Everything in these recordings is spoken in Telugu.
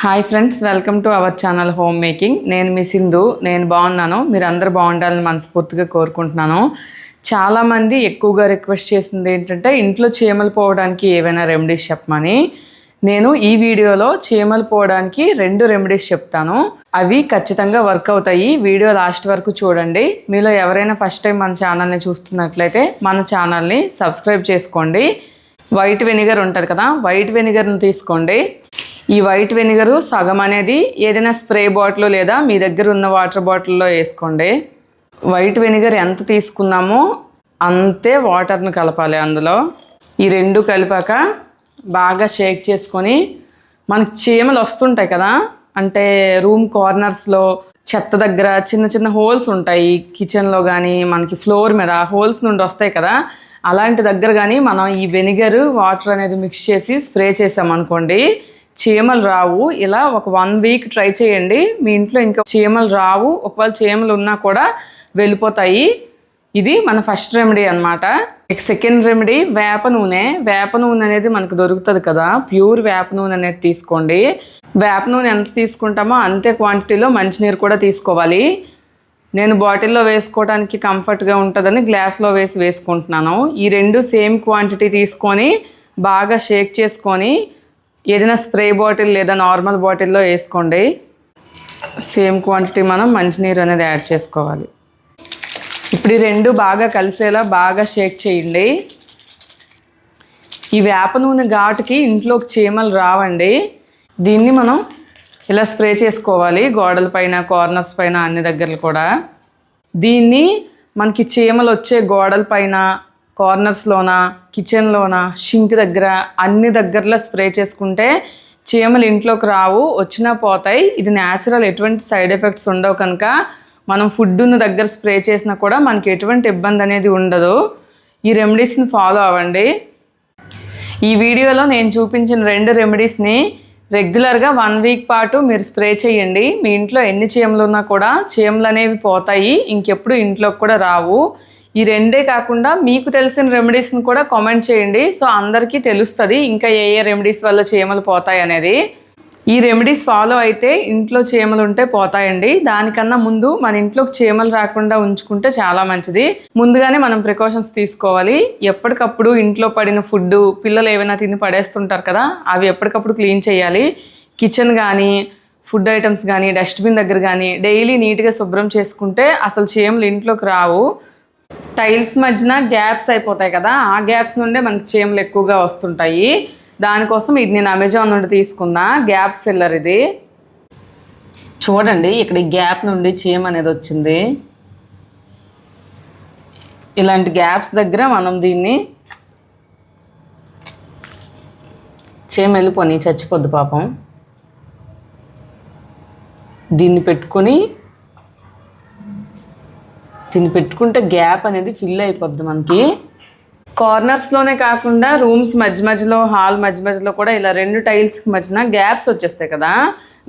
Hi friends, welcome to our channel home making. నేను మీ సింధు. నేను బాగున్నాను, మీరు అందరు బాగుండాలని మనస్ఫూర్తిగా కోరుకుంటున్నాను. చాలామంది ఎక్కువగా రిక్వెస్ట్ చేసింది ఏంటంటే ఇంట్లో చీమలు పోవడానికి ఏవైనా రెమెడీస్ చెప్పమని. నేను ఈ వీడియోలో చీమలు పోవడానికి 2 రెమెడీస్ చెప్తాను. అవి ఖచ్చితంగా వర్క్ అవుతాయి. వీడియో లాస్ట్ వరకు చూడండి. మీలో ఎవరైనా ఫస్ట్ టైం మన ఛానల్ని చూస్తున్నట్లయితే మన ఛానల్ని సబ్స్క్రైబ్ చేసుకోండి. వైట్ వెనిగర్ ఉంటుంది కదా, వైట్ వెనిగర్ని తీసుకోండి. ఈ వైట్ వెనిగరు సగం అనేది ఏదైనా స్ప్రే బాటిల్ లేదా మీ దగ్గర ఉన్న వాటర్ బాటిల్లో వేసుకోండి. వైట్ వెనిగర్ ఎంత తీసుకున్నామో అంతే వాటర్ను కలపాలి అందులో. ఈ 2 కలిపాక బాగా షేక్ చేసుకొని, మనకి చీమలు వస్తుంటాయి కదా, అంటే రూమ్ కార్నర్స్లో చెత్త దగ్గర చిన్న చిన్న హోల్స్ ఉంటాయి, కిచెన్లో కానీ మనకి ఫ్లోర్ మీద హోల్స్ నుండి వస్తాయి కదా, అలాంటి దగ్గర కానీ మనం ఈ వెనిగర్ వాటర్ అనేది మిక్స్ చేసి స్ప్రే చేసామనుకోండి, చీమలు రావు. ఇలా ఒక 1 వీక్ ట్రై చేయండి. మీ ఇంట్లో ఇంకా చీమలు రావు. ఒకవేళ చీమలు ఉన్నా కూడా వెళ్ళిపోతాయి. ఇది మన ఫస్ట్ రెమెడీ అనమాట. సెకండ్ రెమెడీ వేప నూనె. వేప నూనె అనేది మనకు దొరుకుతుంది కదా, ప్యూర్ వేప నూనె అనేది తీసుకోండి. వేప నూనె ఎంత తీసుకుంటామో అంతే క్వాంటిటీలో మంచినీరు కూడా తీసుకోవాలి. నేను బాటిల్లో వేసుకోవడానికి కంఫర్ట్గా ఉంటుందని గ్లాస్లో వేసుకుంటున్నాను. ఈ 2 సేమ్ క్వాంటిటీ తీసుకొని బాగా షేక్ చేసుకొని ఏదైనా స్ప్రే బాటిల్ లేదా నార్మల్ బాటిల్లో వేసుకోండి. సేమ్ క్వాంటిటీ మనం మంచినీరు అనేది యాడ్ చేసుకోవాలి. ఇప్పుడు ఈ 2 బాగా కలిసేలా బాగా షేక్ చేయండి. ఈ వేప నూనె ఘాటుకి ఇంట్లోకి చీమలు రావండి. దీన్ని మనం ఇలా స్ప్రే చేసుకోవాలి గోడల పైన, కార్నర్స్ పైన, అన్ని దగ్గరలు కూడా. దీన్ని మనకి చీమలు వచ్చే గోడల పైన, కార్నర్స్లోన, కిచెన్లోన, షింక్ దగ్గర, అన్ని దగ్గరలో స్ప్రే చేసుకుంటే చీమలు ఇంట్లోకి రావు, వచ్చినా పోతాయి. ఇది న్యాచురల్, ఎటువంటి సైడ్ ఎఫెక్ట్స్ ఉండవు కనుక మనం ఫుడ్ ఉన్న దగ్గర స్ప్రే చేసినా కూడా మనకి ఎటువంటి ఇబ్బంది అనేది ఉండదు. ఈ రెమెడీస్ని ఫాలో అవ్వండి. ఈ వీడియోలో నేను చూపించిన 2 రెమెడీస్ని రెగ్యులర్గా 1 వీక్ పాటు మీరు స్ప్రే చేయండి. మీ ఇంట్లో ఎన్ని చీమలు ఉన్నా కూడా చీమలు అనేవి పోతాయి, ఇంకెప్పుడు ఇంట్లోకి కూడా రావు. ఈ 2 కాకుండా మీకు తెలిసిన రెమెడీస్ని కూడా కామెంట్ చేయండి. సో అందరికీ తెలుస్తుంది ఇంకా ఏ రెమెడీస్ వల్ల చీమలు పోతాయి అనేది. ఈ రెమెడీస్ ఫాలో అయితే ఇంట్లో చీమలు ఉంటే పోతాయండి. దానికన్నా ముందు మన ఇంట్లోకి చీమలు రాకుండా ఉంచుకుంటే చాలా మంచిది. ముందుగానే మనం ప్రికాషన్స్ తీసుకోవాలి. ఎప్పటికప్పుడు ఇంట్లో పడిన ఫుడ్, పిల్లలు ఏమైనా తిని పడేస్తుంటారు కదా, అవి ఎప్పటికప్పుడు క్లీన్ చేయాలి. కిచెన్ కానీ, ఫుడ్ ఐటమ్స్ కానీ, డస్ట్బిన్ దగ్గర కానీ డైలీ నీట్గా శుభ్రం చేసుకుంటే అసలు చీమలు ఇంట్లోకి రావు. టైల్స్ మధ్యన గ్యాప్స్ అయిపోతాయి కదా, ఆ గ్యాప్స్ నుండే మనకి చీమలు ఎక్కువగా వస్తుంటాయి. దానికోసం ఇది నేను అమెజాన్ నుండి తీసుకున్నా గ్యాప్ ఫిల్లర్. ఇది చూడండి, ఇక్కడ ఈ గ్యాప్ నుండి చీమ అనేది వచ్చింది. ఇలాంటి గ్యాప్స్ దగ్గర మనం దీన్ని, చీమ వెళ్ళిపోయి చచ్చిపోద్ది పాపం, దీన్ని పెట్టుకుంటే గ్యాప్ అనేది ఫిల్ అయిపోద్ది మనకి. కార్నర్స్లోనే కాకుండా రూమ్స్ మధ్యలో, హాల్ మధ్యలో కూడా ఇలా 2 టైల్స్కి మధ్యన గ్యాప్స్ వచ్చేస్తాయి కదా,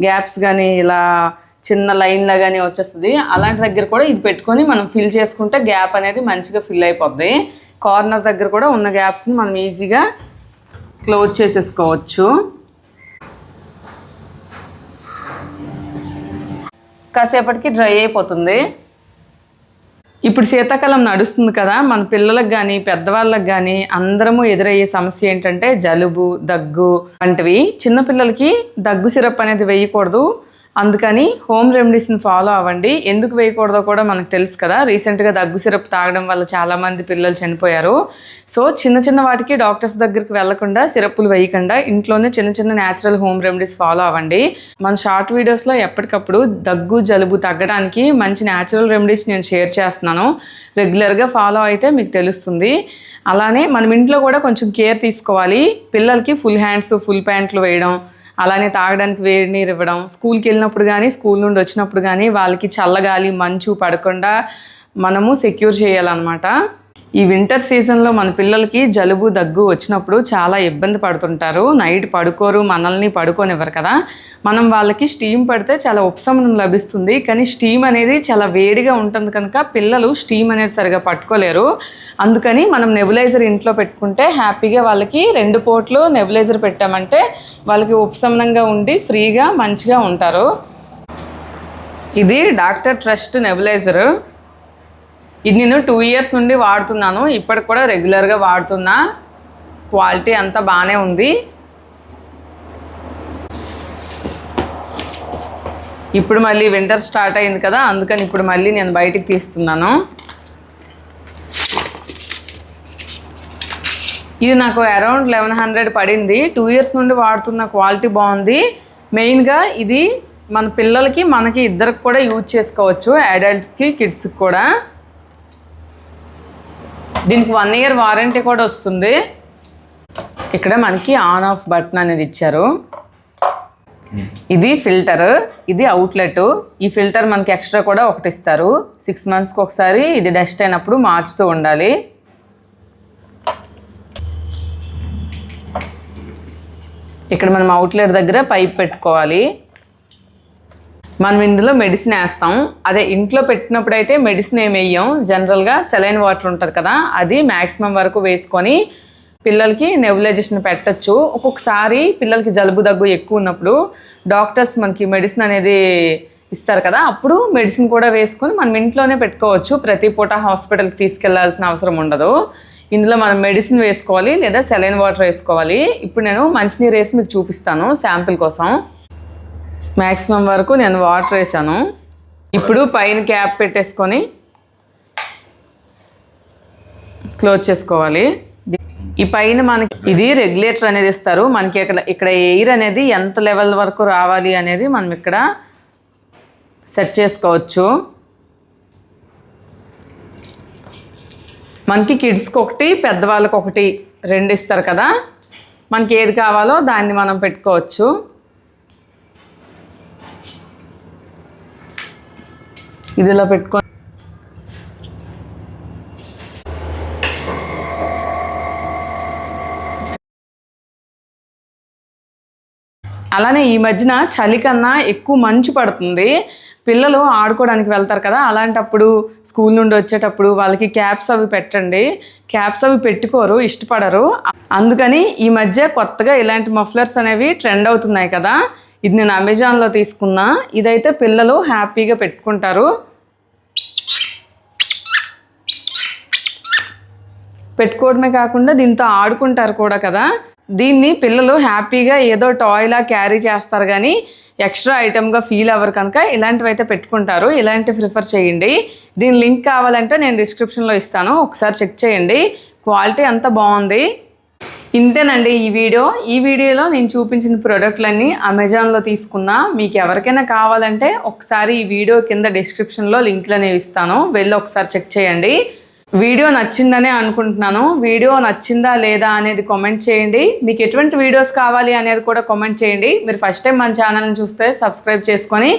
గ్యాప్స్ కానీ ఇలా చిన్న లైన్లా కానీ వచ్చేస్తుంది. అలాంటి దగ్గర కూడా ఇది పెట్టుకొని మనం ఫిల్ చేసుకుంటే గ్యాప్ అనేది మంచిగా ఫిల్ అయిపోద్ది. కార్నర్ దగ్గర కూడా ఉన్న గ్యాప్స్ని మనం ఈజీగా క్లోజ్ చేసేసుకోవచ్చు. కాసేపటికి డ్రై అయిపోతుంది. ఇప్పుడు శీతాకాలం నడుస్తుంది కదా, మన పిల్లలకు కానీ పెద్దవాళ్ళకి కానీ అందరము ఎదురయ్యే సమస్య ఏంటంటే జలుబు, దగ్గు వంటివి. చిన్నపిల్లలకి దగ్గు సిరప్ అనేది వేయకూడదు. అందుకని హోమ్ రెమెడీస్ని ఫాలో అవ్వండి. ఎందుకు వేయకూడదో కూడా మనకు తెలుసు కదా, రీసెంట్గా దగ్గు సిరప్ తాగడం వల్ల చాలామంది పిల్లలు చనిపోయారు. సో చిన్న వాటికి డాక్టర్స్ దగ్గరికి వెళ్లకుండా, సిరప్పులు వేయకుండా ఇంట్లోనే చిన్న న్యాచురల్ హోమ్ రెమెడీస్ ఫాలో అవ్వండి. మన షార్ట్ వీడియోస్లో ఎప్పటికప్పుడు దగ్గు, జలుబు తగ్గడానికి మంచి న్యాచురల్ రెమెడీస్ నేను షేర్ చేస్తున్నాను. రెగ్యులర్గా ఫాలో అయితే మీకు తెలుస్తుంది. అలానే మనం ఇంట్లో కూడా కొంచెం కేర్ తీసుకోవాలి. పిల్లలకి ఫుల్ హ్యాండ్స్, ఫుల్ ప్యాంట్లు వేయడం, అలానే తాగడానికి వేడి నీరు ఇవ్వడం, స్కూల్కి వెళ్ళినప్పుడు కానీ స్కూల్ నుండి వచ్చినప్పుడు కానీ వాళ్ళకి చల్లగాలి, మంచు పడకుండా మనము సెక్యూర్ చేయాలన్నమాట. ఈ వింటర్ సీజన్లో మన పిల్లలకి జలుబు దగ్గు వచ్చినప్పుడు చాలా ఇబ్బంది పడుతుంటారు. నైట్ పడుకోరు, మనల్ని పడుకోనివ్వరు కదా. మనం వాళ్ళకి స్టీమ్ పడితే చాలా ఉపశమనం లభిస్తుంది. కానీ స్టీమ్ అనేది చాలా వేడిగా ఉంటుంది కనుక పిల్లలు స్టీమ్ అనేది సరిగా పట్టుకోలేరు. అందుకని మనం నెబులైజర్ ఇంట్లో పెట్టుకుంటే హ్యాపీగా వాళ్ళకి 2 పూటలు నెబులైజర్ పెట్టామంటే వాళ్ళకి ఉపశమనంగా ఉండి ఫ్రీగా మంచిగా ఉంటారు. ఇది డాక్టర్ ట్రస్ట్ నెబులైజర్. ఇది నేను 2 ఇయర్స్ నుండి వాడుతున్నాను. ఇప్పటికి కూడా రెగ్యులర్గా వాడుతున్నా. క్వాలిటీ అంతా బాగానే ఉంది. ఇప్పుడు మళ్ళీ వింటర్ స్టార్ట్ అయింది కదా, అందుకని ఇప్పుడు మళ్ళీ నేను బయటికి తీస్తున్నాను. ఇది నాకు అరౌండ్ 1100 పడింది. 2 ఇయర్స్ నుండి వాడుతున్న, క్వాలిటీ బాగుంది. మెయిన్గా ఇది మన పిల్లలకి మనకి ఇద్దరికి కూడా యూజ్ చేసుకోవచ్చు, అడల్ట్స్కి కిడ్స్కి కూడా. దీనికి 1 ఇయర్ వారంటీ కూడా వస్తుంది. ఇక్కడ మనకి ఆన్ ఆఫ్ బటన్ అనేది ఇచ్చారు. ఇది ఫిల్టర్, ఇది అవుట్లెట్. ఈ ఫిల్టర్ మనకి ఎక్స్ట్రా కూడా ఒకటి ఇస్తారు. 6 మంత్స్కి ఒకసారి ఇది డస్ట్ అయినప్పుడు మార్చుతూ ఉండాలి. ఇక్కడ మనం అవుట్లెట్ దగ్గర పైప్ పెట్టుకోవాలి. మనం ఇందులో మెడిసిన్ వేస్తాం. అదే ఇంట్లో పెట్టినప్పుడు అయితే మెడిసిన్ ఏమి వేయం. జనరల్గా సెలైన్ వాటర్ ఉంటుంది కదా, అది మ్యాక్సిమం వరకు వేసుకొని పిల్లలకి నెబులైజేషన్ పెట్టచ్చు. ఒక్కొక్కసారి పిల్లలకి జలుబు దగ్గు ఎక్కువ ఉన్నప్పుడు డాక్టర్స్ మనకి మెడిసిన్ అనేది ఇస్తారు కదా, అప్పుడు మెడిసిన్ కూడా వేసుకొని మనం ఇంట్లోనే పెట్టుకోవచ్చు. ప్రతి పూట హాస్పిటల్కి తీసుకెళ్లాల్సిన అవసరం ఉండదు. ఇందులో మనం మెడిసిన్ వేసుకోవాలి లేదా సెలైన్ వాటర్ వేసుకోవాలి. ఇప్పుడు నేను మంచినీరు వేసి మీకు చూపిస్తాను శాంపిల్ కోసం. మ్యాక్సిమం వరకు నేను వాటర్ వేసాను. ఇప్పుడు పైన క్యాప్ పెట్టేసుకొని క్లోజ్ చేసుకోవాలి. ఈ పైన మనకి ఇది రెగ్యులేటర్ అనేది ఇస్తారు. మనకి ఇక్కడ ఎయిర్ అనేది ఎంత లెవెల్ వరకు రావాలి అనేది మనం ఇక్కడ సెట్ చేసుకోవచ్చు. మనకి కిడ్స్కి ఒకటి, పెద్దవాళ్ళకి ఒకటి, 2 ఇస్తారు కదా. మనకి ఏది కావాలో దాన్ని మనం పెట్టుకోవచ్చు. ఇది ఇలా పెట్టుకొని అలానే ఈ మధ్యన చలి కన్నా ఎక్కువ మంచు పడుతుంది. పిల్లలు ఆడుకోవడానికి వెళ్తారు కదా, అలాంటప్పుడు స్కూల్ నుండి వచ్చేటప్పుడు వాళ్ళకి క్యాప్స్ అవి పెట్టండి. క్యాప్స్ అవి పెట్టుకోరు, ఇష్టపడరు. అందుకని ఈ మధ్య కొత్తగా ఇలాంటి మఫ్లర్స్ అనేవి ట్రెండ్ అవుతున్నాయి కదా. ఇది నేను అమెజాన్లో తీసుకున్నా. ఇదైతే పిల్లలు హ్యాపీగా పెట్టుకుంటారు. పెట్టుకోవడమే కాకుండా దీంతో ఆడుకుంటారు కూడా కదా. దీన్ని పిల్లలు హ్యాపీగా ఏదో టాయ్లా క్యారీ చేస్తారు కానీ ఎక్స్ట్రా ఐటమ్గా ఫీల్ అవ్వరు కనుక ఇలాంటివి అయితే పెట్టుకుంటారు. ఇలాంటివి ప్రిఫర్ చేయండి. దీని లింక్ కావాలంటే నేను డిస్క్రిప్షన్లో ఇస్తాను, ఒకసారి చెక్ చేయండి. క్వాలిటీ అంతా బాగుంది. ఇంతేనండి ఈ వీడియో. ఈ వీడియోలో నేను చూపించిన ప్రోడక్ట్లన్నీ అమెజాన్లో తీసుకున్నా. మీకు ఎవరికైనా కావాలంటే ఒకసారి ఈ వీడియో కింద డిస్క్రిప్షన్లో లింక్లు అనేవి ఇస్తాను, వెళ్ళి ఒకసారి చెక్ చేయండి. వీడియో నచ్చిందనే అనుకుంటున్నాను. వీడియో నచ్చిందా లేదా అనేది కామెంట్ చేయండి. మీకు ఎటువంటి వీడియోస్ కావాలి అనేది కూడా కామెంట్ చేయండి. మీరు ఫస్ట్ టైం మన ఛానల్ని చూస్తే సబ్స్క్రైబ్ చేసుకొని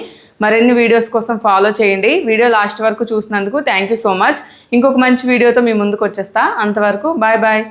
మరిన్ని వీడియోస్ కోసం ఫాలో చేయండి. వీడియో లాస్ట్ వరకు చూసినందుకు థ్యాంక్ యూ సో మచ్. ఇంకొక మంచి వీడియోతో మీ ముందుకు వచ్చేస్తా. అంతవరకు బాయ్ బాయ్.